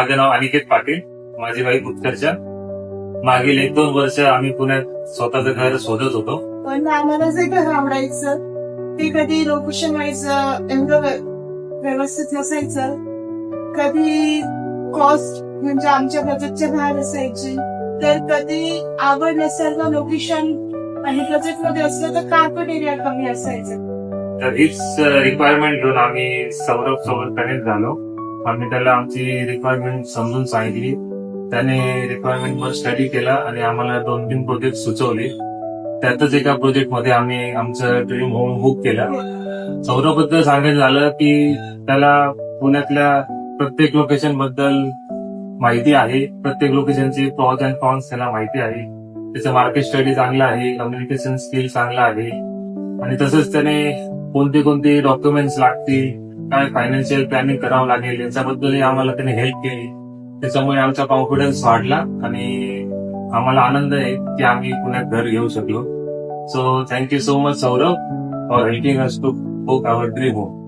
माझं नाव अनिकेत पाटील, माझी वाईफ उत्कर्षा. मागील 1-2 वर्ष आम्ही पुण्यात स्वतःचं घर शोधत होतो. पण आम्हाला जे घर आवडायचं ते कधी लोकेशन वाईज एवढं व्यवस्थित नसायचं, कधी कॉस्ट म्हणजे आमच्या बजेटच्या बाहेर असायची, तर कधी आवड नसेल लोकेशन आणि बजेट मध्ये असलं तर कार्पेट एरिया कमी असायचं. तर हीच रिक्वायरमेंट घेऊन आम्ही सौरभ सोबत कनेक्ट झालो. आम्ही त्याला आमची रिक्वायरमेंट समजून सांगितली. त्याने रिक्वायरमेंट वर स्टडी केला आणि आम्हाला 2-3 प्रोजेक्ट सुचवले. त्यातच एका प्रोजेक्ट मध्ये आम्ही आमचं ड्रीम होम बुक केलं. सौरभ बद्दल सांगायचं झालं की त्याला पुण्यातल्या प्रत्येक लोकेशन बद्दल माहिती आहे. प्रत्येक लोकेशनचे प्रॉज अँड कॉन्स त्याला माहिती आहे. त्याचं मार्केट स्टडी चांगला आहे, कम्युनिकेशन स्किल चांगला आहे आणि तसंच त्याने कोणते डॉक्युमेंट्स लागतील, काय फायनान्शियल प्लॅनिंग करावं लागेल याच्याबद्दलही आम्हाला त्याने हेल्प केली. त्याच्यामुळे आमचा कॉन्फिडन्स वाढला आणि आम्हाला आनंद आहे की आम्ही पुण्यात घर घेऊ शकलो. So thank you so much Saurabh for helping us to book our dream home.